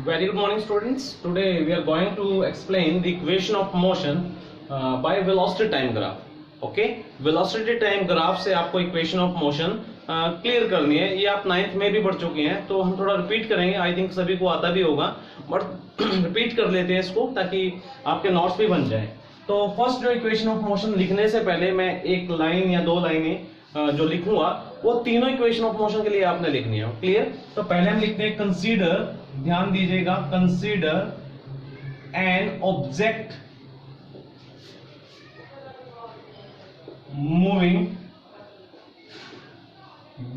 Very good morning, students. Today we are going to explain the equation of motion by velocity time graph. Okay, velocity time graph से आपको equation of motion clear करनी है. ये आप 9th में भी पढ़ चुके हैं, तो हम थोड़ा रिपीट करेंगे. आई थिंक सभी को आता भी होगा, बट रिपीट कर लेते हैं इसको ताकि आपके नोट्स भी बन जाए. तो फर्स्ट जो इक्वेशन ऑफ मोशन लिखने से पहले मैं एक लाइन या दो लाइनें जो लिखूंगा वो तीनों इक्वेशन ऑफ मोशन के लिए आपने लिखनी है. क्लियर? तो पहले हम लिखते हैं कंसीडर, ध्यान दीजिएगा, consider an object moving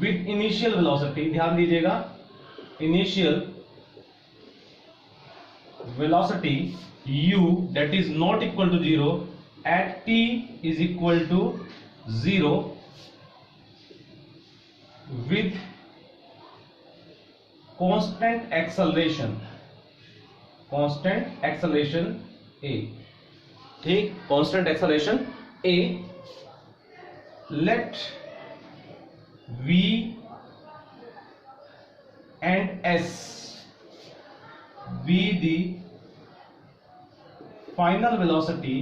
with initial velocity. ध्यान दीजिएगा, initial velocity u that is not equal to 0 at t is equal to 0 with constant acceleration a. ठीक, constant acceleration a. Let v and s be the final velocity.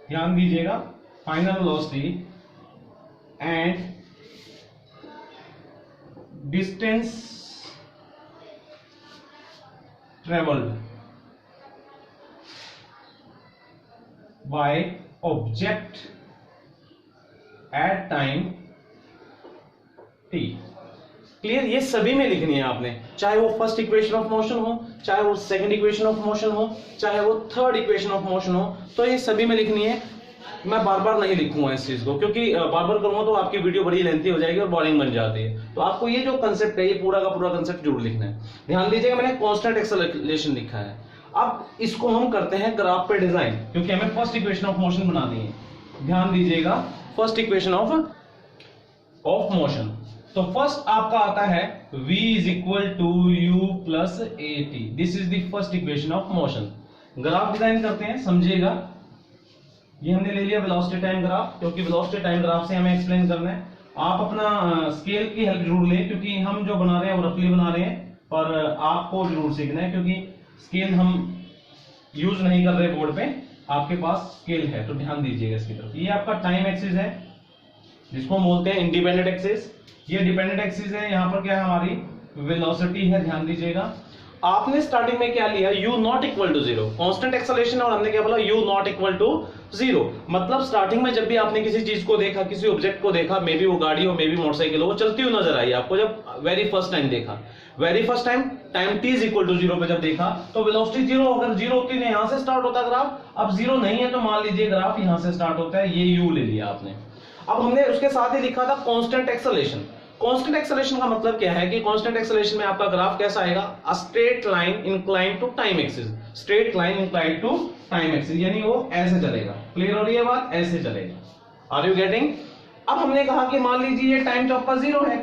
ध्यान दीजिएगा, final velocity and distance travelled by object at time t. Clear? ये सभी में लिखनी है आपने, चाहे वो फर्स्ट इक्वेशन ऑफ मोशन हो, चाहे वो सेकंड इक्वेशन ऑफ मोशन हो, चाहे वो थर्ड इक्वेशन ऑफ मोशन हो, तो ये सभी में लिखनी है. मैं बार बार नहीं लिखूंगा इस चीज को, क्योंकि बार बार करूंगा तो आपकी वीडियो बड़ी लेंथी हो जाएगी और बोरिंग बन जाती है. तो आपको ये जो कंसेप्ट है, ये पूरा का पूरा कंसेप्ट जरूर लिखना है. ध्यान दीजिएगा, मैंने कांस्टेंट एक्सेलरेशन लिखा है. अब इसको हम करते हैं ग्राफ पे डिजाइन, क्योंकि हमें फर्स्ट इक्वेशन ऑफ मोशन बनानी है. ध्यान दीजिएगा, फर्स्ट इक्वेशन ऑफ मोशन. तो फर्स्ट आपका आता है v is equal to u plus a t. This is the first equation of motion. Graph design करते हैं, समझिएगा. ये हमने ले लिया वेलोसिटी टाइम ग्राफ, क्योंकि वेलोसिटी टाइम ग्राफ से हमें एक्सप्लेन करना है. आप अपना स्केल की हेल्प जरूर लें, क्योंकि हम जो बना रहे हैं वो रफली बना रहे हैं, पर आपको जरूर सीखना है, क्योंकि स्केल हम यूज नहीं कर रहे बोर्ड पे. आपके पास स्केल है तो ध्यान दीजिएगा इसकी तरफ. ये आपका टाइम एक्सिस है, जिसको हम बोलते हैं इंडिपेंडेंट एक्सिस. ये डिपेंडेंट एक्सिस है. यहाँ पर क्या है, हमारी वेलोसिटी है. ध्यान दीजिएगा, आपने स्टार्टिंग में क्या लिया, u not equal to 0, constant acceleration, और हमने क्या बोला, u नॉट इक्वल टू 0. मतलब स्टार्टिंग में जब भी आपने किसी चीज को देखा, किसी ऑब्जेक्ट को देखा, मे बी वो गाड़ी हो, मे बी मोटरसाइकिल हो, वो चलती हुई नजर आई आपको जब वेरी फर्स्ट टाइम देखा. Very first time t is equal to 0 पे जब देखा, तो वेलोसिटी 0, अगर 0 होती है यहां से स्टार्ट होता ग्राफ. अब 0 नहीं है तो मान लीजिए ग्राफ यहां से स्टार्ट होता है. ये u ले लिया आपने. अब हमने उसके साथ ही लिखा था कांस्टेंट एक्सेलरेशन. कांस्टेंट एक्सेलरेशन का मतलब क्या है कि कांस्टेंट एक्सेलरेशन में आपका ग्राफ कैसा आएगा, a straight line inclined to time axis. Straight line inclined to time axis, यानी वो ऐसे चलेगा. क्लियर हो रही है बात? ऐसे चलेगा. Are you getting? अब हमने कहा कि मान लीजिए ये टाइम तो आपका 0 है.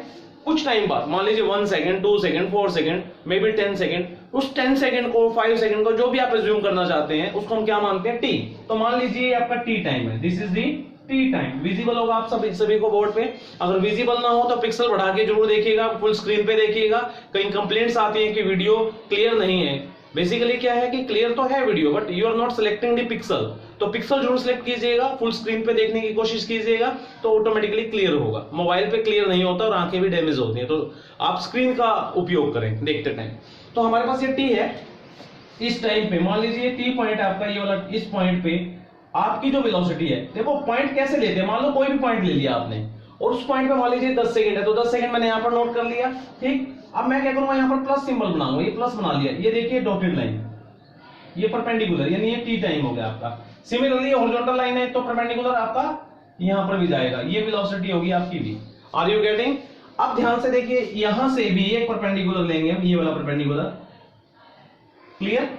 कुछ टाइम बाद, मान लीजिए 1 second, 2 second, 4 second, may be 10 second, उस 10 सेकंड को, 5 सेकंड को, जो भी आप एज्यूम करना चाहते हैं, उसको हम क्या मानते हैं, t. तो मान लीजिए आपका t टाइम है. This is the T time. Visible होगा आप सभी को बोर्ड पे. अगर विजिबल ना हो तो पिक्सल बढ़ा के जरूर देखिएगा, फुल स्क्रीन पे देखिएगा. कई कंप्लेंट्स आती हैं कि वीडियो क्लियर नहीं है. बेसिकली क्या है कि क्लियर तो है video, but you are not selecting the pixel. तो पिक्सल जरूर सिलेक्ट कीजिएगा, फुल स्क्रीन पे देखने की कोशिश कीजिएगा, तो ऑटोमेटिकली क्लियर होगा. मोबाइल पे क्लियर नहीं होता और आंखें भी डैमेज होती हैं, तो आप स्क्रीन का उपयोग करें देखते टाइम. तो हमारे पास ये टी है. इस टाइम पे मान लीजिए टी पॉइंट आपका ये वाला. इस पॉइंट पे आपकी जो वेलोसिटी है, देखो पॉइंट कैसे लेते हैं, मान लो कोई भी पॉइंट ले लिया आपने, और उस पॉइंट पे मान लीजिए 10 सेकंड है, तो 10 सेकंड मैंने यहाँ पर नोट कर लिया. ठीक, अब मैं क्या करूंगा, यहाँ पर प्लस सिंबल बनाऊंगा. ये प्लस बना लिया. ये देखिए डॉटेड लाइन, ये परपेंडिकुलर, यानी ये टी टाइम हो गया आपका. सिमिलरली हॉरिजॉन्टल लाइन है तो परपेंडिकुलर आपका यहाँ पर भी जाएगा. ये वेलोसिटी होगी आपकी भी. Are you getting? अब ध्यान से देखिए, यहां से भी एक परपेंडिकुलर लेंगे हम, ये वाला परपेंडिकुलर. क्लियर?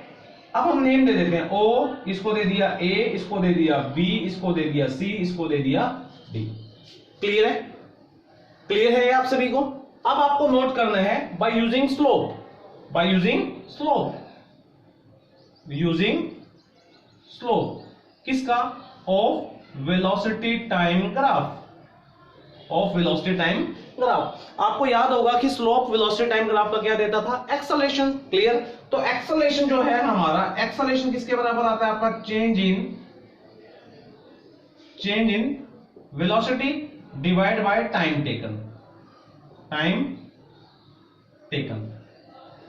अब हम नेम दे देते हैं. O इसको दे दिया A, इसको दे दिया B, इसको दे दिया C, इसको दे दिया D. क्लियर है? क्लियर है ये आप सभी को? अब आपको नोट करना है by using slope. By using slope. Using slope किसका? Of velocity time graph. Of velocity time graph. आपको याद होगा कि स्लोप वेलोसिटी टाइम ग्राफ का क्या देता था, एक्सेलरेशन। क्लियर। तो एक्सेलरेशन जो है हमारा, एक्सेलरेशन किसके बराबर आता है आपका, change in velocity divide by time taken.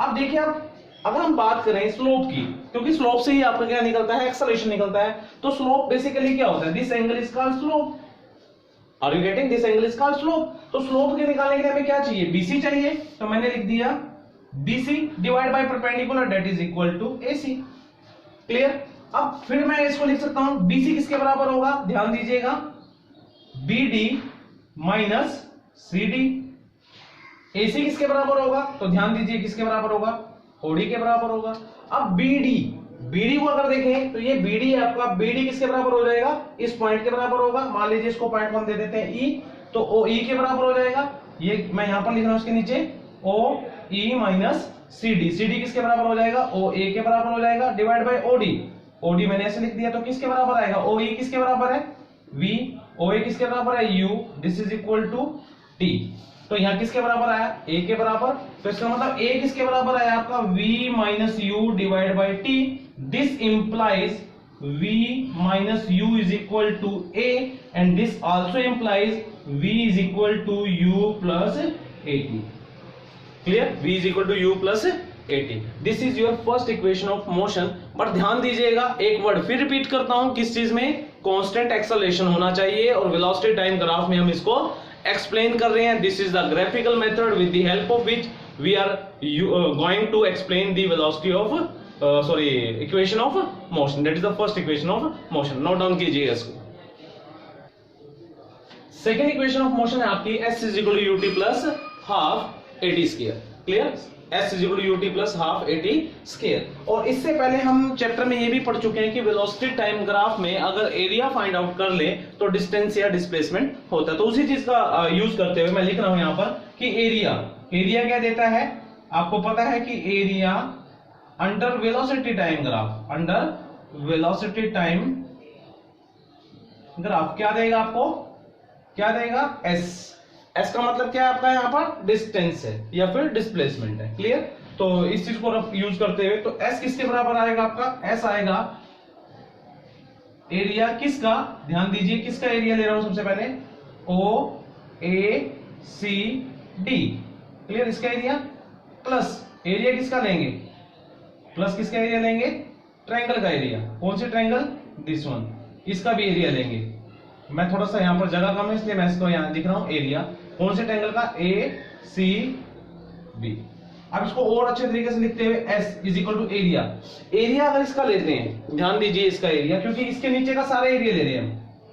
अब देखिए, आप अगर हम बात करें स्लोप की, क्योंकि स्लोप से ही आपका क्या निकलता है, एक्सेलरेशन निकलता है। तो स्लोप बेसिकली क्या होता है, this angle is called slope. Are you getting, this angle is called slope. तो स्लोप के निकालने के लिए हमें क्या चाहिए, बीसी चाहिए। तो मैंने लिख दिया BC divide by perpendicular, that is equal to AC. Clear. अब फिर मैं इसको लिख सकता हूं, बीसी किसके बराबर होगा, ध्यान दीजिएगा, बीडी माइनस सीडी। एसी किसके बराबर होगा, तो ध्यान दीजिए किसके बराबर होगा, ओडी के बराबर होगा। अब बीडी को अगर देखें तो ये बीडी है आपका, बीडी किसके बराबर हो जाएगा, इस पॉइंट के बराबर होगा। मान लीजिए इसको पॉइंट हम दे देते हैं ई, तो ओ ई के बराबर हो जाएगा। ये मैं यहां पर लिख रहा हूं इसके नीचे, ओ ई माइनस सीडी। सीडी किसके बराबर हो जाएगा, ओ ए के बराबर हो जाएगा, डिवाइड बाय ओडी। ओडी मैंने ऐसे लिख दिया, तो किसके बराबर आएगा, ओ ई किसके बराबर है, वी। ओ ए किसके बराबर है, u. This is equal to t. तो यहां किसके बराबर आया, ए के बराबर। तो इसका मतलब ए किसके बराबर आया आपका, v minus u divide by t. This implies v minus u is equal to a and this also implies v is equal to u plus 80। Clear, v is equal to u plus 80। This is your first equation of motion. But ध्यान दीजिएगा, एक word फिर repeat करता हूं, किस चीज में, constant acceleration होना चाहिए, और वेलोसिटी टाइम ग्राफ में हम इसको एक्सप्लेन कर रहे हैं। This is the graphical method with the help of which we are going to explain the velocity of equation of motion. That is the first equation of motion. Note down कीजिए इसको। Second equation of motion है आपकी s is equal to ut plus half a t square. Clear, s is equal to ut plus half a t square. और इससे पहले हम chapter में ये भी पढ़ चुके हैं कि वेलोसिटी टाइम ग्राफ में अगर एरिया फाइंड आउट कर ले तो डिस्टेंस या डिस्प्लेसमेंट होता है। तो उसी चीज का यूज करते हुए मैं लिख रहा हूं यहां पर कि एरिया क्या देता है, आपको पता है कि area under velocity time graph, under velocity time graph क्या देगा आपको, क्या देगा, एस का मतलब क्या है आपका, यहां पर डिस्टेंस है या फिर डिस्प्लेसमेंट है। क्लियर। तो इस चीज को यूज करते हुए, तो एस किसके बराबर आएगा आपका, एस आएगा एरिया किसका, ध्यान दीजिए किसका एरिया ले रहा हूं सबसे पहले, ओ ए सी डी। क्लियर, इसका एरिया प्लस एरिया किसका लेंगे, प्लस किसका एरिया लेंगे, ट्रायंगल का एरिया। कौन सी ट्रायंगल, दिस वन, इसका भी एरिया लेंगे। मैं थोड़ा सा यहां पर जगह कम है इसलिए मैं इसको यहां लिख रहा हूं एरिया। कौन से ट्रायंगल का, ए सी बी। अब इसको और अच्छे तरीके से लिखते हुए s is equal to area. Area अगर इसका लेते हैं, ध्यान दीजिए इसका एरिया, क्योंकि इसके नीचे का सारा एरिया ले रहे हैं हम,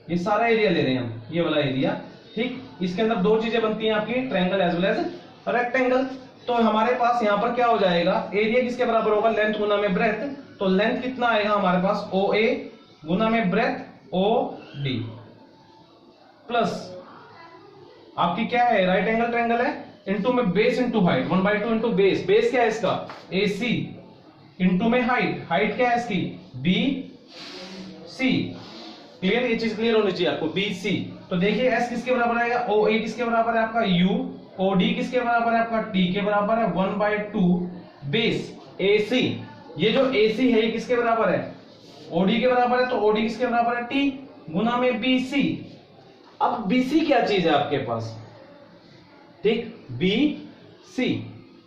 ये सारा एरिया ले रहे हैं हम, ये वाला एरिया। ठीक, इसके अंदर दो चीजें बनती हैं आपकी, triangle as well as rectangle. तो हमारे पास यहां पर क्या हो जाएगा, एरिया किसके बराबर होगा, लेंथ गुना में ब्रेथ। तो लेंथ कितना आएगा हमारे पास, ओ ए गुना में ब्रेथ ओ डी, प्लस आपकी क्या है, राइट एंगल ट्रायंगल है, इनटू में base into height, 1/2 into base. Base क्या है इसका, AC इनटू में हाइट, हाइट क्या है इसकी, BC। क्लियर, ये चीज क्लियर होनी चाहिए आपको, BC। तो देखिए S किसके बराबर आएगा, OA किसके बराबर है आपका, U। OD किसके बराबर है आपका, T के बराबर है, 1/2 बेस AC। ये जो AC है ये किसके बराबर है, OD के बराबर है। तो OD किसके बराबर है, T गुना में BC। अब BC क्या चीज है आपके पास, ठीक, BC,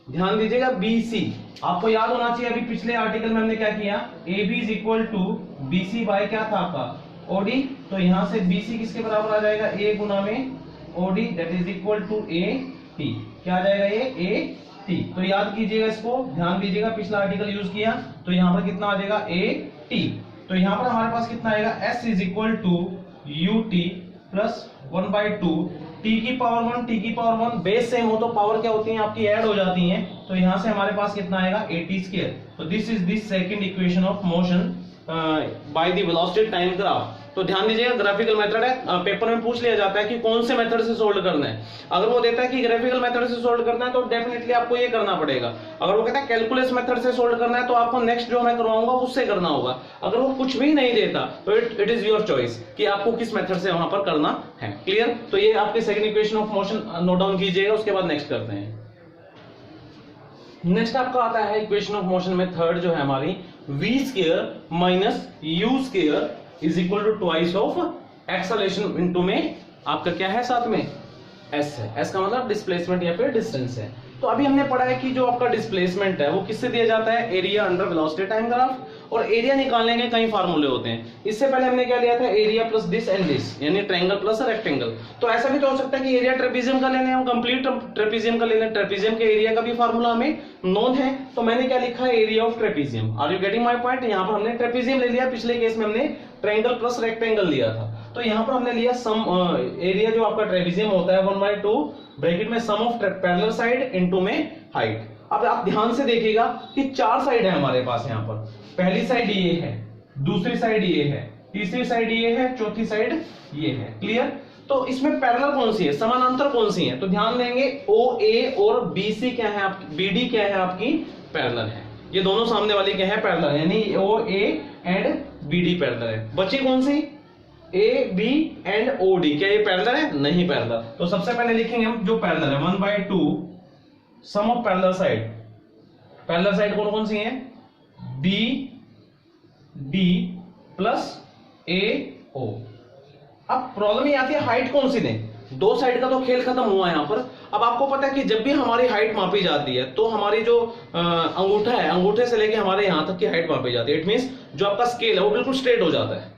ध्यान दीजिएगा BC। आपको याद होना चाहिए, अभी पिछले आर्टिकल में हमने क्या किया, AB is equal to BC by क्या था आपका, OD। तो यहां से BC किसके बराबर आ जाएगा, A गुना में OD, that is equal to AT। क्या आ जाएगा ये, AT। तो याद कीजिएगा इसको, ध्यान दीजिएगा, पिछला आर्टिकल यूज किया तो यहां पर कितना आ जाएगा, AT। तो यहां पर हमारे पास कितना आएगा, S is equal to UT plus 1/2 t की पावर 1, t की पावर 1। बेस सेम हो तो पावर क्या होती है आपकी, ऐड हो जाती हैं। तो यहां से हमारे पास कितना आएगा, AT स्क्वायर। तो this is the second equation of motion by the velocity time graph. तो ध्यान दीजिएगा, ग्राफिकल मेथड है, पेपर में पूछ लिया जाता है कि कौन से मेथड से सोल्व करना है। अगर वो देता है कि ग्राफिकल मेथड से सोल्व करना है तो डेफिनेटली आपको ये करना पड़ेगा। अगर वो कहता है कैलकुलस मेथड से सोल्व करना है तो आपको नेक्स्ट जो मैं करवाऊंगा उससे करना होगा। अगर वो कुछ भी नहीं देता तो इट इज योर चॉइस कि आपको किस मेथड से वहां पर करना है। क्लियर? तो ये आपकी second equation of motion note down कीजिएगा, उसके बाद नेक्स्ट करते हैं। नेक्स्ट आपका आता है इक्वेशन ऑफ मोशन में थर्ड जो है हमारी, v square minus u square is equal to twice of acceleration into में आपका क्या है साथ में s है। s का मतलब डिस्प्लेसमेंट या फिर डिस्टेंस है। तो अभी हमने पढ़ा है कि जो आपका डिस्प्लेसमेंट है वो किससे दिया जाता है, area under velocity time graph. और एरिया निकालने के कई फार्मूले होते हैं। इससे पहले हमने क्या लिया था, area plus this and this, यानी ट्रायंगल प्लस रेक्टेंगल। तो ऐसा भी तो हो सकता है कि एरिया ट्रेपेजियम का लेने, हम कंप्लीट ट्रेपेजियम का लेने, ट्रेपेजियम के एरिया का भी फार्मूला हमें नोन है। तो मैंने क्या लिखा है, area of trapezium. Are you getting my point? यहाँ पर हमने ट्रेपेजियम ले लिया, पिछले केस में हमने ट्रायंगल प्लस रेक्टेंगल लिया था। तो यहाँ पर हमने लिया सम एरिया जो आपका ट्रेपेजियम होता है 1/2 ब्रैकेट में सम ऑफ पैरेलल साइड इनटू में हाइट। अब आप ध्यान से देखिएगा कि चार साइड है हमारे पास यहाँ पर। पहली साइड ये है, दूसरी साइड ये है, तीसरी साइड ये है, चौथी साइड ये है। क्लियर? तो इसमें पैरेलल कौन सी है, समानांतर कौन सी है? तो ध्यान देंगे OA और BC क्या है आपकी, BD क्या है आपकी, पैरेलल है। ये दोनों सामने वाली क्या है, पैरेलल, यानी OA एंड BD पैरेलल है। बची कौन सी, AB एंड OD, क्या ये पैरेलल है? नहीं पैरेलल। तो सबसे पहले लिखेंगे हम जो पैरेलल है 1/2 sum of parallel side. Parallel side कौन कौन सी है, BD प्लस AO। अब प्रॉब्लम ये आती है हाइट कौन सी दें, दो साइड का तो खेल खत्म हुआ यहाँ पर। अब आपको पता है कि जब भी हमारी हाइट मापी जाती है तो हमारी जो अंगूठा है, अंगूठे से लेके हमारे यहाँ तक की हाइट मापी जाती है। इट मींस जो आपका स्केल है वो बिल्कुल स्ट्रेट हो जाता है,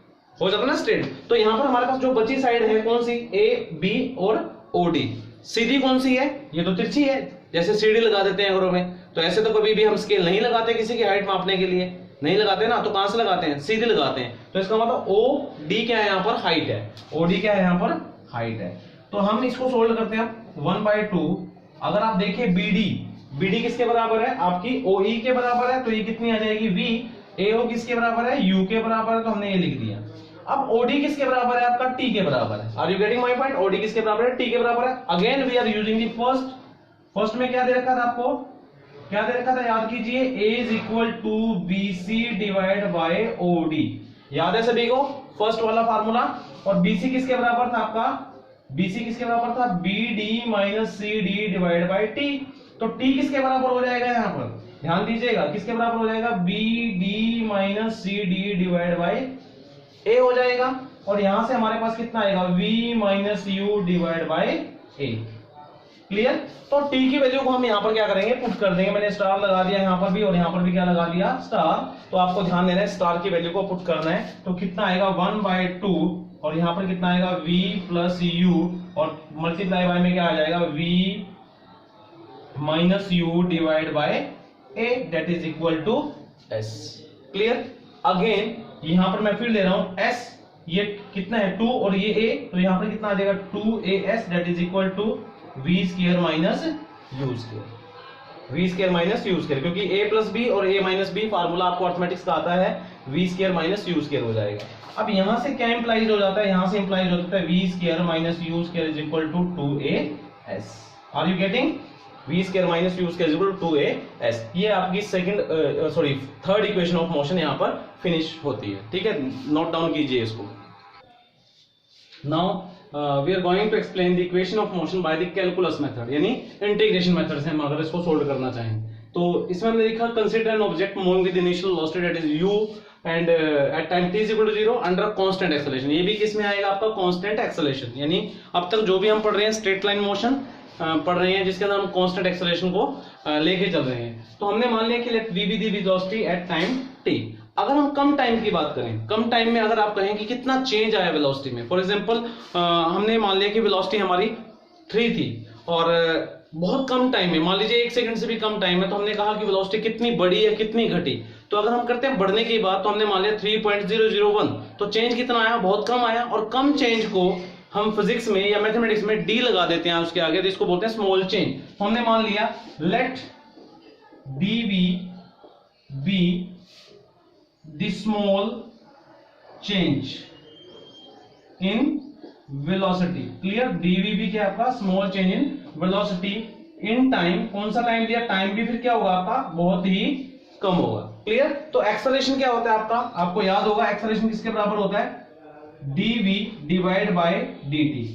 ना स्ट्रेट। तो यहाँ पर हमारे पास जो बची साइड है कौन सी, AB और OD। सीधी कौन सी है, ये तो तिरछी है, जैसे सीढ़ी लगा देते हैं घरों में। तो ऐसे तो कभी भी हम स्केल नहीं लगाते किसी की हाइट मापने के लिए, नहीं लगाते ना। तो कहां से लगाते हैं, सीधे लगाते हैं। तो इसका मतलब OD क्या है यहाँ पर, हाइट है। OD क्या है यहाँ पर, हाइट है। तो हम इसको सोल्व करते हैं 1/2। अगर आप देखें BD किसके बराबर है, आपकी OE के बराबर है। तो ये कितनी आ जाएगी, V। AO किसके बराबर है, U के बराबर है। तो हमने ये लिख दिया। अब OD किसके बराबर है, आपका T के बराबर है। Are you getting my point? OD किसके बराबर है, T के बराबर है। Again we are using the first में क्या दे रखा था आपको, क्या दे रखा था, याद कीजिए, A is equal to BC divide by OD। याद है सभी को फर्स्ट वाला फार्मूला। और BC किसके बराबर था आपका, BC किसके बराबर था, BD minus CD divide by T। तो T किसके बराबर हो जाएगा, यहाँ पर ध्यान दीजिएगा, किसके बराबर हो जाएगा, BD minus CD divide by A हो जाएगा। और यहां से हमारे पास कितना आएगा, V minus U divide by A। Clear? तो T की वैल्यू को हम यहाँ पर क्या करेंगे, पुट कर देंगे। मैंने स्टार लगा दिया यहाँ पर भी, और यहाँ पर भी क्या लगा दिया, स्टार। तो आपको ध्यान देना है, स्टार की वैल्यू को पुट करना है। तो कितना आएगा 1/2, और यहाँ पर कितना आएगा V प्लस U, और मल्टीप्लाई बाय में क्या आ जाएगा, V minus U divide by A, that is equal to S। Clear? Again यहाँ पर मैं फिर ले रहा हूं S, ये कितना है 2 और ये A। तो यहाँ पर कितना आ जाएगा 2AS, that is equal to V square minus U square, V square minus U square, क्योंकि A प्लस B और A माइनस B फार्मूला आपको अर्थमेटिक्स का आता है, V square minus U square हो जाएगा। अब यहां से क्या इंप्लाइज हो जाता है, यहां से इंप्लाइज हो जाता है V square minus U square is equal to 2AS। Are you getting? V square minus U square is equal to 2AS। ये आपकी थर्ड इक्वेशन ऑफ मोशन यहां पर फिनिश होती है। ठीक है, नोट डाउन कीजिए इसको। Now we are going to explain the equation of motion by the calculus method, यानी इंटीग्रेशन मेथड से हम अगर इसको सोल्व करना चाहें। तो इसमें हमने लिखा consider an object moving with initial velocity that is u and at time t is equal to 0 under constant acceleration. ये भी किस में आएगा आपका, कांस्टेंट एक्सेलरेशन। यानी अब तक जो भी हम पढ़ रहे हैं स्ट्रेट लाइन मोशन पढ़ रहे हैं, जिसके अंदर हम कांस्टेंट एक्सेलरेशन को लेके चल रहे हैं। तो हमने मान लिया कि late v be the velocity at time t। अगर हम कम टाइम की बात करें, कम टाइम में अगर आप कहें कि कितना चेंज आया वेलोसिटी में, फॉर एग्जांपल हमने मान लिया कि वेलोसिटी हमारी 3 थी और बहुत कम टाइम में, मान लीजिए 1 सेकंड से भी कम टाइम है, तो हमने कहा कि वेलोसिटी कितनी बढ़ी या कितनी घटी। तो अगर हम करते हैं बढ़ने की बात, तो हमने मान लिया 3.001, तो चेंज कितना आया, बहुत कम आया। और कम चेंज को हम फिजिक्स में या मैथमेटिक्स में d लगा देते हैं उसके आगे, तो इसको बोलते हैं स्मॉल चेंज। तो हमने मान लिया let dv be the small change in velocity. Clear, dv भी क्या आपका small change in velocity in time. कौन सा टाइम दिया, टाइम भी फिर क्या होगा आपका बहुत ही कम होगा। क्लियर, तो एक्सेलरेशन क्या होता है आपका, आपको याद होगा एक्सेलरेशन किसके बराबर होता है, dv डिवाइड बाय dt,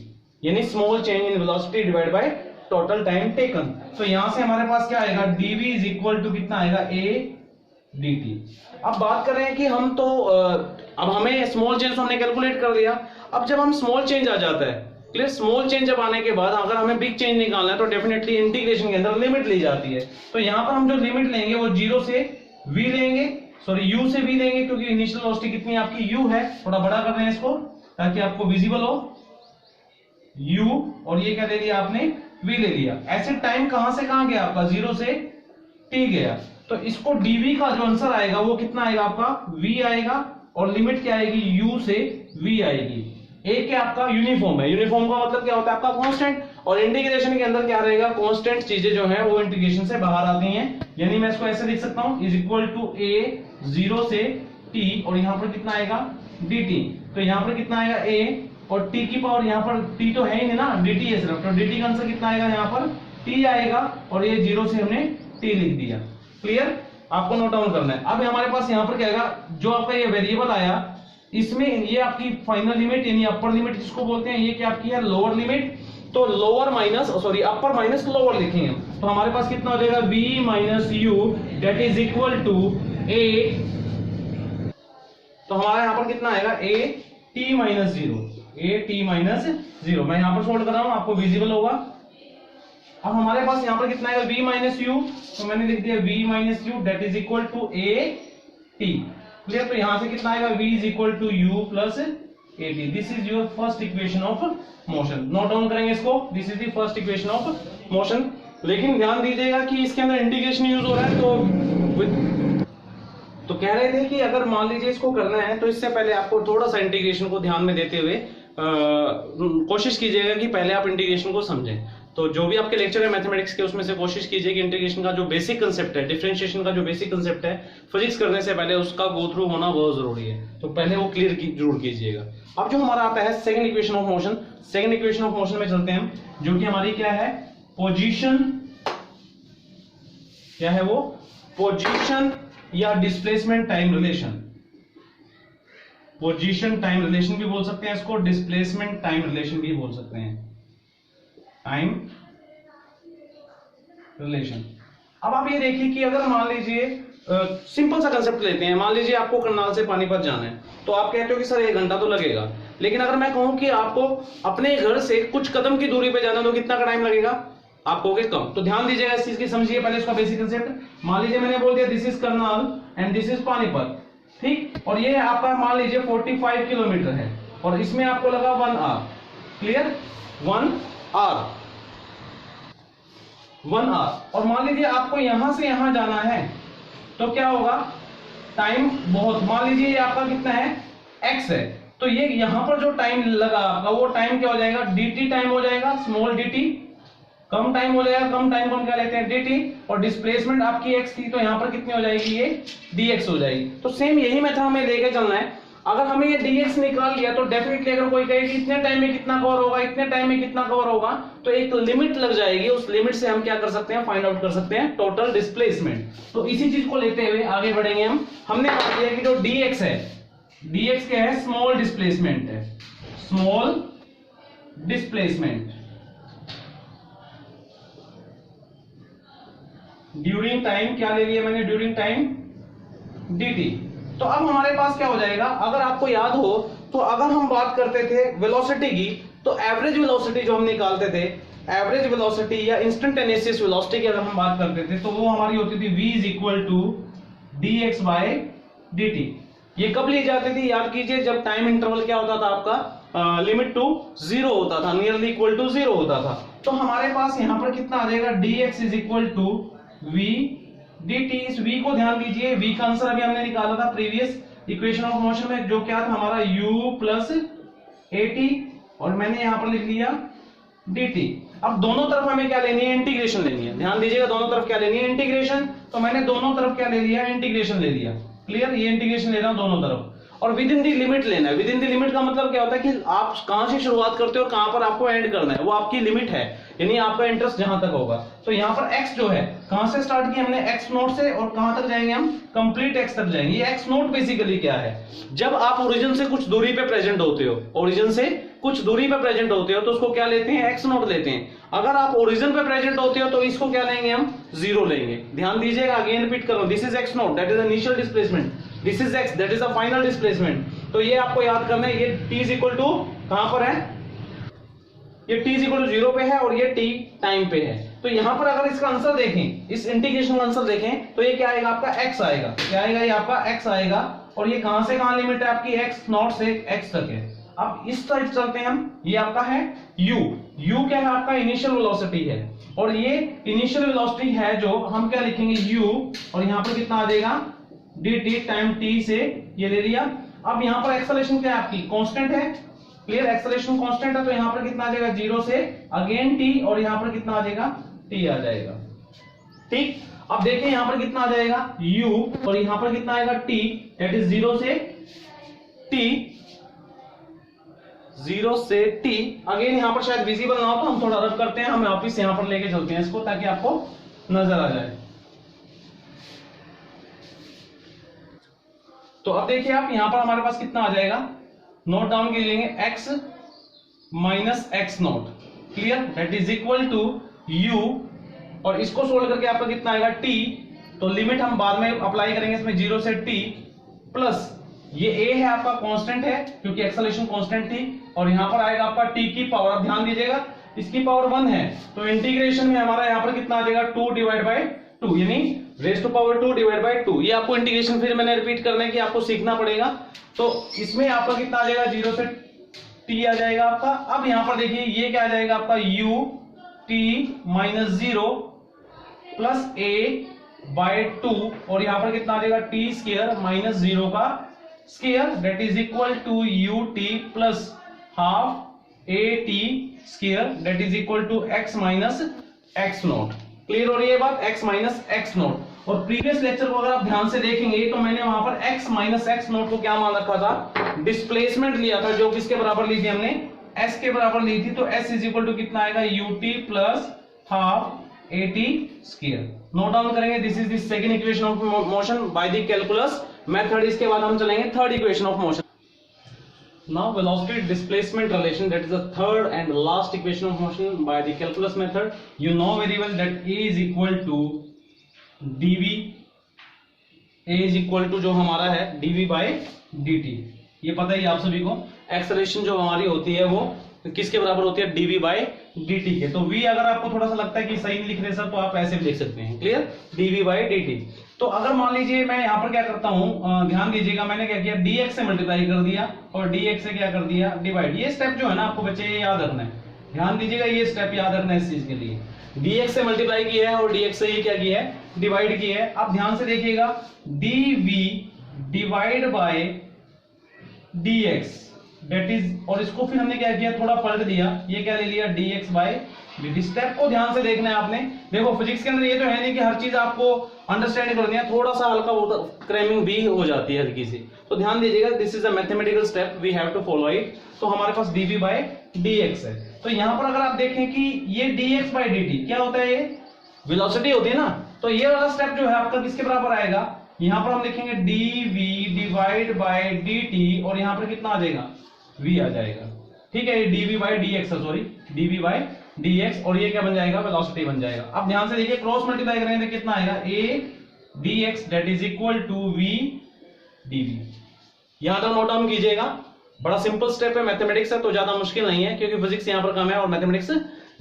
यानी small change in velocity divide by total time taken. तो यहां से हमारे पास क्या आएगा, dv इज इक्वल टू कितना आएगा, a dt। अब बात कर रहे हैं कि हम तो अब हमें स्मॉल चेंज हमने कैलकुलेट कर लिया। अब जब हम स्मॉल चेंज आ जाता है, क्लियर, स्मॉल चेंज जब आने के बाद अगर हमें बिग चेंज निकालना है तो डेफिनेटली इंटीग्रेशन के अंदर लिमिट ली जाती है। तो यहां पर हम जो लिमिट लेंगे वो 0 से v लेंगे, सॉरी u से v लेंगे, क्योंकि इनिशियल वेलोसिटी कितनी आपकी u है। थोड़ा बड़ा कर रहे हैं इसको ताकि आपको विजिबल हो, u, और ये क्या ले लिया आपने, v ले लिया। ऐसे टाइम कहां से कहां गया आपका, 0 से t गया। तो इसको dv का जो आंसर आएगा वो कितना आएगा आपका, v आएगा, और लिमिट क्या आएगी, u से v आएगी। एक क्या आपका यूनिफॉर्म है, यूनिफॉर्म का मतलब क्या होता है आपका कांस्टेंट, और इंटीग्रेशन के अंदर क्या रहेगा, कांस्टेंट चीजें जो है वो इंटीग्रेशन से बाहर आती हैं। यानी मैं इसको ऐसे लिख सकता हूं, इज इक्वल टू a 0 से t, और यहां पर कितना आएगा dt। तो यहां पर कितना आएगा a, और t की पावर यहां पर t तो है ही नहीं ना, dt है सिर्फ, तो dt का आंसर कितना आएगा, यहां पर t आएगा, और ये 0 से हमने t लिख दिया। क्लियर, आपको नोट डाउन करना है। अब हमारे पास यहां पर क्या आएगा, जो आपका ये वेरिएबल आया, इसमें ये आपकी फाइनल लिमिट यानी अपर लिमिट जिसको बोलते हैं, ये क्या आपकी है, लोअर लिमिट। तो lower minus sorry upper minus lower लिखेंगे, तो हमारे पास कितना हो जाएगा, v minus u that is equal to a। तो हमारा यहां पर कितना आएगा, a t minus 0, a t minus 0। मैं यहां पर सोल्व कर रहा हूं, आपको विजिबल होगा। अब हमारे पास यहां पर कितना आएगा, v माइनस u, तो मैंने लिख दिया v minus u that is equal to a t। Clear, तो यहां से कितना आएगा, v is equal to u plus a t। This is your first equation of motion. Note down करेंगे इसको, this is the first equation of motion. लेकिन ध्यान दीजिएगा कि इसके अंदर इंटीग्रेशन यूज हो रहा है। तो कह रहे थे कि अगर मान लीजिए इसको करना है तो इससे पहले आपको थोड़ा सा इंटीग्रेशन को ध्यान में देते हुए कोशिश कीजिएगा कि पहले आप इंटीग्रेशन को समझें। तो जो भी आपके लेक्चर है मैथमेटिक्स के, उसमें से कोशिश कीजिए कि इंटीग्रेशन का जो बेसिक कंसेप्ट है, डिफरेंशिएशन का जो बेसिक कंसेप्ट है, फिजिक्स करने से पहले उसका गो थ्रू होना बहुत जरूरी है। तो पहले वो क्लियर जरूर कीजिएगा। अब जो हमारा आता है second equation of motion, second equation of motion में चलते हैं हम, जो कि हमारी क्या है, पोजीशन, क्या है वो, पोजीशन या displacement time relation. Position time relation भी बोल सकते हैं इसको, डिस्प्लेसमेंट टाइम रिलेशन भी बोल सकते हैं, टाइम रिलेशन। अब आप ये देखिए कि अगर मान लीजिए सिंपल सा कंसेप्ट लेते हैं, मान लीजिए आपको करनाल से पानीपत जाना है, तो आप कहते हो कि सर 1 घंटा तो लगेगा। लेकिन अगर मैं कहूं कि आपको अपने घर से कुछ कदम की दूरी पे जाना, तो कितना का टाइम लगेगा, आप कहोगे कम। तो ध्यान दीजिएगा इस चीज की, समझिए पहले इसका बेसिक कंसेप्ट। मान लीजिए मैंने बोल दिया this is Karnal and this is Panipat, ठीक, और ये आपका मान लीजिए 45 किलोमीटर है, और इसमें आपको लगा 1 आवर। Clear, 1 our, 1 our. और मान लीजिए आपको यहां से यहां जाना है, तो क्या होगा, टाइम बहुत, मान लीजिए ये आपका कितना है, x है, तो ये यहां पर जो टाइम लगा आपका, वो टाइम क्या हो जाएगा, dt टाइम हो जाएगा, स्मॉल dt, कम टाइम हो जाएगा, कम टाइम को हम क्या लेते हैं, dt, और डिस्प्लेसमेंट आपकी x थी, तो यहां पर कितनी हो जाएगी, ये dx हो जाएगी। तो सेम यही मेथड हमें लेके चलना है। अगर हमें ये dx निकाल लिया तो डेफिनेटली अगर कोई कहे कि इतने टाइम में कितना कवर होगा, इतने टाइम में कितना कवर होगा, तो एक लिमिट लग जाएगी, उस लिमिट से हम क्या कर सकते हैं, फाइंड आउट कर सकते हैं टोटल डिस्प्लेसमेंट। तो इसी चीज को लेते हुए आगे बढ़ेंगे हम। हमने मान लिया कि जो dx है, dx क्या है, स्मॉल डिस्प्लेसमेंट है, स्मॉल डिस्प्लेसमेंट ड्यूरिंग टाइम, क्या ले लिया मैंने, ड्यूरिंग टाइम dt। तो अब हमारे पास क्या हो जाएगा, अगर आपको याद हो तो अगर हम बात करते थे वेलोसिटी की, तो एवरेज वेलोसिटी जो हम निकालते थे, एवरेज वेलोसिटी या इंस्टेंटेनियस वेलोसिटी की अगर हम बात करते थे, तो वो हमारी होती थी v is equal to dx by dt। ये कब ली जाती थी, याद कीजिए, जब टाइम इंटरवल क्या होता था आपका, लिमिट टू 0 होता था, नियरली इक्वल टू 0 होता था। तो हमारे पास यहां पर कितना आ जाएगा, dx is equal to v dt। इस v को ध्यान दीजिए, v का आंसर अभी हमने निकाला था प्रीवियस इक्वेशन ऑफ मोशन में, जो क्या था हमारा u प्लस at, और मैंने यहां पर लिख लिया dt। अब दोनों तरफ हमें क्या लेनी है, इंटीग्रेशन लेनी है। ध्यान दीजिएगा, दोनों तरफ क्या लेनी है, इंटीग्रेशन। तो मैंने दोनों तरफ क्या ले लिया, इंटीग्रेशन ले लिया। क्लियर, ये इंटीग्रेशन ले रहा हूं दोनों तरफ। और विद इन दी लिमिट लेना है। विद इन दी लिमिट का मतलब क्या होता है कि आप कहां से शुरुआत करते हो और कहां पर आपको एंड करना है, वो आपकी लिमिट है, यानी आपका इंटरेस्ट जहां तक होगा। तो यहाँ पर x जो है कहां से स्टार्ट किया हमने, x नोट से, और कहां तक जाएंगे हम, कंप्लीट x तक जाएंगे। ये x नोट बेसिकली क्या है, जब आप ओरिजिन से कुछ दूरी पे प्रेजेंट होते हो, ओरिजिन से कुछ दूरी पे प्रेजेंट होते हो तो उसको क्या लेते हैं, x नोट लेते हैं। अगर आप ओरिजिन पे प्रेजेंट होते हो तो इसको क्या लेंगे हम, 0 लेंगे। ध्यान दीजिएगा, अगेन रिपीट कर रहा हूं, this is x note, that is initial displacement, this is x, that is a final displacement. तो ये आपको याद करना है, ये t इज इक्वल टू कहां पर है, ये t इज इक्वल टू 0 पे है और ये t टाइम पे है। तो यहां पर अगर इसका आंसर देखें, इस इंटीग्रेशन का आंसर देखें, तो ये क्या आएगा आपका x आएगा, क्या आएगा, ये आपका x आएगा। और ये कहां से कहां लिमिट है आपकी, x नॉट से x तक है। अब इस साइड चलते हैं हम, ये आपका है u क्या है आपका, इनिशियल वेलोसिटी है, और ये इनिशियल वेलोसिटी है जो हम क्या लिखेंगे u, और यहां पर कितना आ जाएगा, dt टाइम t से ये ले लिया। अब यहां पर एक्सेलरेशन क्या है आपकी, कांस्टेंट है, क्लियर, एक्सेलरेशन कांस्टेंट है, तो यहां पर कितना आ जाएगा, 0 से अगेन t, और यहां पर कितना आ जाएगा, t आ जाएगा। ठीक, अब देखिए यहां पर कितना आ जाएगा u, और यहां पर कितना आएगा t, दैट इज 0 से t, 0 से t। अगेन यहां पर शायद विजिबल ना हो तो हम थोड़ा रब करते हैं, हम वापिस यहां पर लेके चलते हैं इसको ताकि आपको नजर आ जाए। तो अब देखिए आप यहां पर हमारे पास कितना आ जाएगा, नोट डाउन कर लेंगे, x minus x naught, clear, that is equal to u, और इसको सोल्व करके आपका कितना आएगा t। तो लिमिट हम बाद में अप्लाई करेंगे इसमें, 0 से t प्लस ये a है आपका कांस्टेंट है क्योंकि एक्सेलरेशन कांस्टेंट थी, और यहां पर आएगा आपका t की पावर, अब ध्यान दीजिएगा इसकी पावर 1 है, तो इंटीग्रेशन में हमारा यहां पर कितना आ जाएगा, 2 डिवाइड बाय 2, यानी raise to power 2 divide by 2। ये आपको इंटीग्रेशन फिर मैंने रिपीट करने की आपको सीखना पड़ेगा। तो इसमें आपका कितना आ जाएगा, 0 से t आ जाएगा आपका। अब यहां पर देखिए ये क्या आ जाएगा आपका, u t minus 0 plus a by 2, और यहां पर कितना आ जाएगा, t स्क्वायर माइनस 0 का square, that is equal to u t plus half a t square, that is equal to x minus x naught. Clear हो रही है बात, x माइनस x नोट। और प्रीवियस लेक्चर को अगर आप ध्यान से देखेंगे तो मैंने वहां पर x माइनस x नोट को क्या मान रखा था, डिस्प्लेसमेंट लिया था, जो किसके बराबर ली थी हमने, s के बराबर ली थी। तो s इज इक्वल टू कितना आएगा, ut plus half at square. Note down करेंगे, this is the second equation of motion by the calculus method. इसके बाद हम चलेंगे third equation of motion. Now velocity displacement relation, that is the third and last equation of motion by the calculus method. You know very well that A is equal to dv, A is equal to जो हमारा है dv by dt, ये पता ही आप सभी को। Acceleration जो हमारी होती है वो किसके बराबर होती है, dv by dt के। तो v अगर आपको थोड़ा सा लगता है कि सही नहीं लिख रहे सर, तो आप ऐसे भी लिख सकते हैं, क्लियर, dv by dt। तो अगर मान लीजिए मैं यहाँ पर क्या करता हूँ, ध्यान दीजिएगा, मैंने क्या किया, dx से मल्टीप्लाई कर दिया और dx से क्या कर दिया, डिवाइड। ये स्टेप जो है ना आपको बच्चे ये याद रखना है, ध्यान दीजिएगा, ये स्टेप याद रखना है इस चीज के लिए। dx से मल्टीप्लाई किया है और dx से ये क्या किया है, डिवाइड किया है। अब ध्यान से देखिएगा, dv divide by dx, that is, और इसको फिर हमने क्या किया, थोड़ा पलट दिया, ये क्या ले लिया, dx बाय dt। स्टेप को ध्यान से देखना है आपने। देखो फिजिक्स के अंदर ये तो है नहीं कि हर चीज आपको अंडरस्टैंड करनी है, थोड़ा सा हल्का बहुत क्रैमिंग भी हो जाती है हल्की सी। तो ध्यान दीजिएगा, this is a mathematical step, we have to follow it. तो हमारे पास dv बाय dx है। तो यहां पर अगर आप देखें कि ये dx बाय dt क्या होता है, ये वेलोसिटी होती है ना, तो ये वाला स्टेप जो है आपका किसके बराबर आएगा, यहां पर हम लिखेंगे dv डिवाइड बाय dt, और यहां पर कितना आ जाएगा, v आ जाएगा। ठीक है, ये dv बाय dx है, सॉरी dv बाय dx, और ये क्या बन जाएगा, वेलोसिटी बन जाएगा। अब ध्यान से देखिए, क्रॉस मल्टीप्लाई करेंगे तो कितना आएगा, a dx that is equal to v dv। यहां तक नोट डाउन कीजिएगा, बड़ा सिंपल स्टेप है, मैथमेटिक्स है तो ज्यादा मुश्किल नहीं है, क्योंकि फिजिक्स यहां पर कम है और मैथमेटिक्स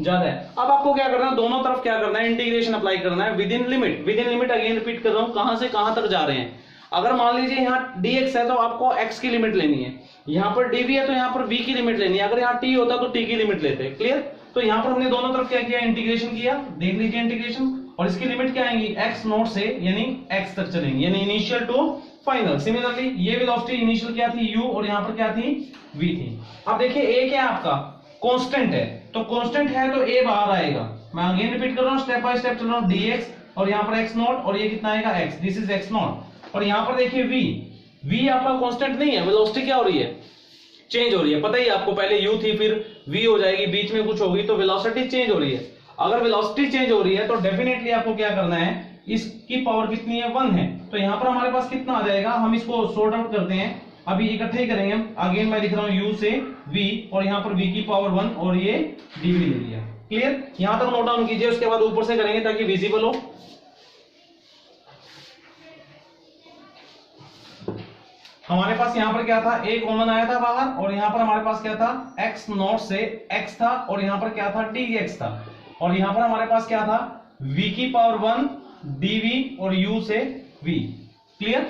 ज्यादा है। अब आपको क्या करना है, दोनों तरफ क्या करना है, इंटीग्रेशन अप्लाई करना है with in limit. With in limit again repeat कर रहा हूं, कहां से कहां तक जा रहे हैं। अगर मान लीजिए यहाँ dx है तो आपको x की लिमिट लेनी है, यहाँ पर dv है तो यहाँ पर v की लिमिट लेनी है, अगर यहाँ t होता तो t की लिमिट लेते हैं, क्लियर। तो यहाँ पर हमने दोनों तरफ क्या किया, इंटीग्रेशन किया, देख लीजिए इंटीग्रेशन, और इसकी लिमिट क्या आएंगी, x नोट से यानी x तक चलेंगे, यानी इनिशियल टू फाइनल। सिमिलरली ये वेलोसिटी इनिशियल क्या थी, u, और यहाँ पर क्या थी, v थी। अब देखिए a क्या है आपका, कांस्टेंट है, तो कांस्टेंट है तो a बाहर आएगा। मैं अगेन रिपीट कर रहा हूँ, स्टेप बाय स्टेप चल रहा हूँ, dx और यहाँ पर x नोट, और ये कितना आएगा x, this is x naught. और यहाँ पर देखिए v, v आपका कांस्टेंट नहीं है, वेलोसिटी क्या हो रही है, चेंज हो रही है। पता ही आपको, पहले u थी फिर v हो जाएगी, बीच में कुछ होगी तो वेलोसिटी चेंज हो रही है। अगर वेलोसिटी चेंज हो रही है तो डेफिनेटली आपको क्या करना है, इसकी पावर कितनी है, 1 है। तो यहां पर हमारे पास कितना आ जाएगा, हम इसको सॉर्ट आउट करते हैं, अभी इकट्ठे ही करेंगे हम। अगेन मैं लिख रहा हूं u से v और यहां पर v की पावर 1 और ये dv ले लिया। क्लियर, यहां तक नोट डाउन कीजिए, उसके बाद ऊपर से करेंगे ताकि विजिबल हो। हमारे पास यहां पर क्या था, a कॉमन आया था बाहर, और यहां पर हमारे पास क्या था, x नॉट से x था, और यहां पर क्या था, dx था, और यहां पर हमारे पास क्या था, v की पावर 1 dv और u से v। क्लियर,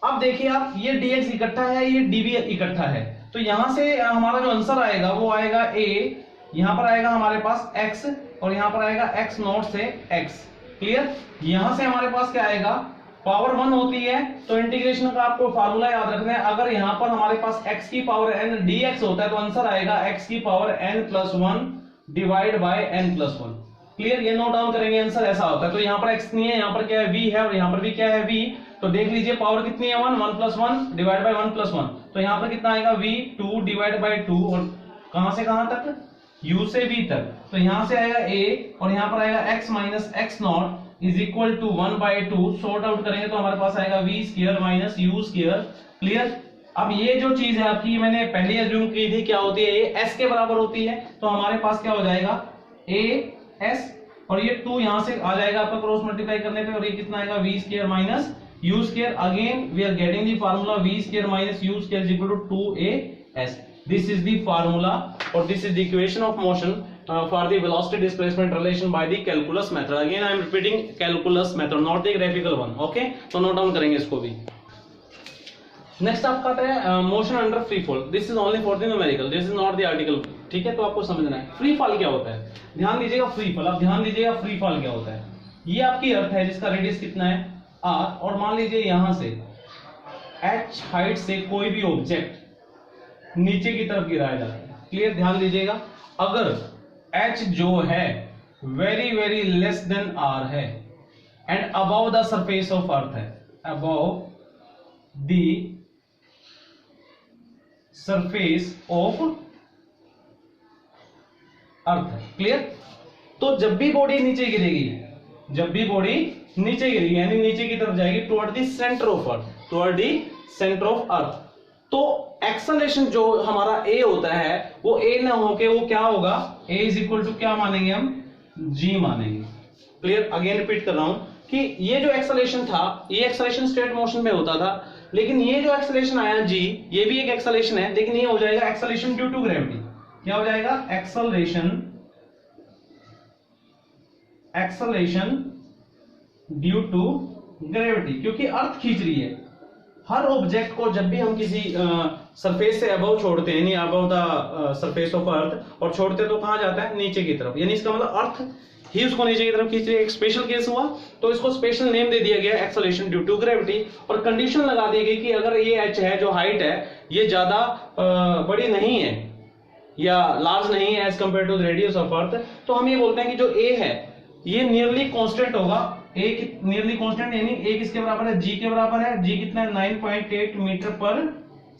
अब देखिए आप, ये dx इकट्ठा है, ये dv इकट्ठा है, तो यहां से हमारा जो आंसर आएगा वो आएगा a, यहां पर आएगा हमारे पास x और यहां पर आएगा x नॉट से x। क्लियर, यहां से हमारे पास क्या आएगा, पावर 1 होती है तो इंटीग्रेशन का आपको फार्मूला याद रखना है। अगर यहां पर हमारे पास x की पावर n dx होता है तो आंसर आएगा x की power n+1 divide by n+1। Clear, ये नोट डाउन करेंगे, आंसर ऐसा होता है। तो यहाँ पर x नहीं है, यहाँ पर क्या है, v है, और यहाँ पर भी क्या है, v। तो देख लीजिए पावर कितनी है, 1, 1+1 डिवाइड बाय 1+1, तो यहाँ पर कितना आएगा, v 2 डिवाइड बाय 2, और कहां से कहां तक, u से v तक, तो यहां से आएगा a और यहां पर आएगा x minus x naught is equal to 1/2। Sort out करेंगे तो हमारे पास आएगा v square minus u square. Clear, अब ये जो चीज है आपकी, मैंने पहले एज्यूम की थी क्या होती है, ये s के बराबर होती है, तो हमारे पास क्या हो जाएगा, a s, और ये 2 यहां से आ जाएगा आपका क्रॉस मल्टीप्लाई करने पे, और ये कितना आएगा, v square minus u square. Again we are getting the formula v square minus u square is equal to 2as। This is the formula or this is the equation of motion for the velocity displacement relation by the calculus method. Again I am repeating calculus method, not the graphical one. Okay, तो note down करेंगे इसको भी। Next आपका आता है motion under free fall. This is only for the numerical, this is not the article. ठीक है, तो आपको समझना है फ्री फॉल क्या होता है। ध्यान दीजिएगा, फ्री फॉल, आप ध्यान दीजिएगा, फ्री फॉल क्या होता है। ये आपकी अर्थ है जिसका रेडियस कितना है, r, और मान लीजिए यहां से h हाइट से कोई भी ऑब्जेक्ट नीचे की तरफ गिराया जाता है। क्लियर, ध्यान दीजिएगा, अगर h जो है very very less then r है and above the surface of earth है, above the surface of earth है। क्लियर, तो जब भी बॉडी नीचे गिरेगी, जब भी बॉडी नीचे गिरेगी यानी नीचे की तरफ जाएगी toward the centre of earth, toward the centre of earth, तो एक्सेलरेशन जो हमारा a होता है वो a ना होके वो क्या होगा, a इज इक्वल टू क्या मानेंगे हम, g मानेंगे। क्लियर, अगेन रिपीट कर रहा हूं कि ये जो एक्सेलरेशन था, ये एक्सेलरेशन स्ट्रेट मोशन में होता था, लेकिन ये जो एक्सेलरेशन आया g, ये भी एक एक्सेलरेशन है, लेकिन ये हो जाएगा एक्सेलरेशन ड्यू टू ग्रेविटी। क्या हो जाएगा, एक्सेलरेशन ड्यू टू ग्रेविटी, क्योंकि अर्थ खींच रही है। हर ऑब्जेक्ट को जब भी हम किसी सरफेस से अबव छोड़ते हैं, यानी अबव द सरफेस ऑफ अर्थ, और छोड़ते तो कहां जाता है, नीचे की तरफ, यानी इसका मतलब अर्थ ही उसको नीचे की तरफ खींच रही है। एक स्पेशल केस हुआ तो इसको स्पेशल नेम दे दिया गया एक्सेलरेशन ड्यू टू ग्रेविटी, और कंडीशन लगा दी गई कि अगर ये h है, जो हाइट है, ये ज्यादा बड़ी नहीं है या लार्ज नहीं है as compare to the radius of earth, तो हम ये बोलते हैं कि जो a है ये नियरली कांस्टेंट होगा। a नियरली कांस्टेंट यानी a किसके बराबर है, g के बराबर है। g कितना है, 9.8 मीटर पर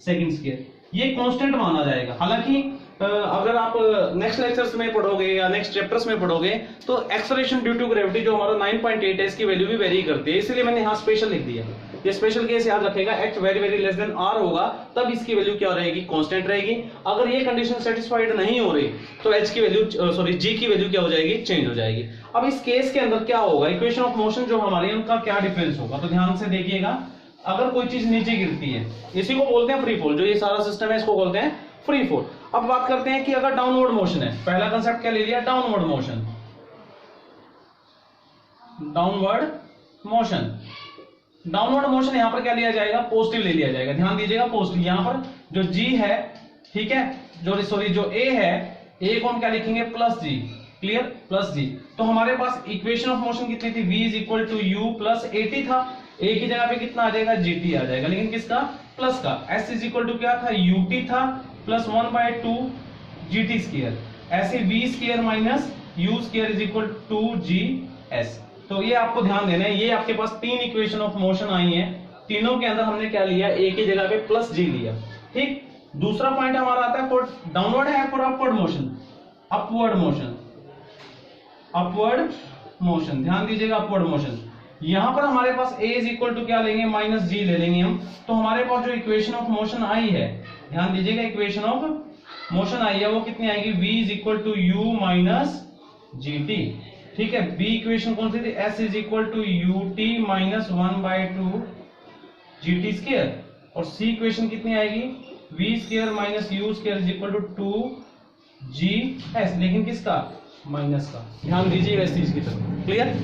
सेकंड स्क्वायर, ये कांस्टेंट माना जाएगा। हालांकि अगर आप नेक्स्ट लेक्चर्स में पढ़ोगे या नेक्स्ट चैप्टर्स में पढ़ोगे तो एक्सेलरेशन ड्यू टू ग्रेविटी जो हमारा 9.8 है, इसकी वैल्यू भी वेरी करती है, इसलिए मैंने यहाँ स्पेशल लिख दिया। ये स्पेशल केस याद रखेगा, h very very less then r होगा, तब इसकी वैल्यू क्या रहेगी, कांस्टेंट रहेगी। अगर ये कंडीशन सेटिस्फाइड नहीं हो रही तो h की वैल्यू g की वैल्यू क्या हो जाएगी, चेंज हो जाएगी। अब इस केस के अंदर क्या होगा, इक्वेशन ऑफ मोशन जो हमारी है उनका क्या डिफरेंस होगा, तो ध्यान से देखिएगा। अगर कोई चीज नीचे गिरती है, इसी को बोलते हैं फ्री फॉल, जो ये सारा सिस्टम है इसको बोलते हैं फ्री फॉल। अब बात करते हैं कि अगर डाउनवर्ड मोशन है, पहला कंसेप्ट क्या ले लिया, downward motion. Downward motion, downward motion यहां पर क्या लिया जाएगा, पॉजिटिव ले लिया जाएगा। ध्यान दीजिएगा, पॉजिटिव। यहां पर जो g है, ठीक है, जो a है, a को हम क्या लिखेंगे, plus g। Clear, plus g। तो हमारे पास इक्वेशन ऑफ मोशन कितनी थी, v is equal to u plus at था। a की जगह पे कितना आ जाएगा, gt आ जाएगा, लेकिन किसका, प्लस का। s इज इक्वल टू क्या था, ut था प्लस 1/2 gt स्क्वायर। ऐसे v square minus u square is equal to gs। तो ये आपको ध्यान देना है, ये आपके पास तीन इक्वेशन ऑफ मोशन आई हैं, तीनों के अंदर हमने क्या लिया, ए की जगह पे प्लस जी लिया। ठीक, दूसरा पॉइंट हमारा आता है फॉर डाउनवर्ड है for upward motion, upward motion, upward motion, ध्यान दीजिएगा अपवर्ड मोशन। यहां पर हमारे पास a इज इक्वल टू क्या लेंगे, माइनस जी ले लेंगे हम। तो हमारे पास जो इक्वेशन ऑफ मोशन आई है, ध्यान दीजिएगा इक्वेशन ऑफ मोशन आई है वो कितनी आएगी, v is equal to u minus g t. ठीक है, b इक्वेशन कौन सी थी, s is equal to u t minus 1/2 g t square, और c इक्वेशन कितनी आएगी, v square minus u square is equal to 2 g s, लेकिन किसका, माइनस का। ध्यान दीजिएगा इस चीज की तरफ, क्लियर।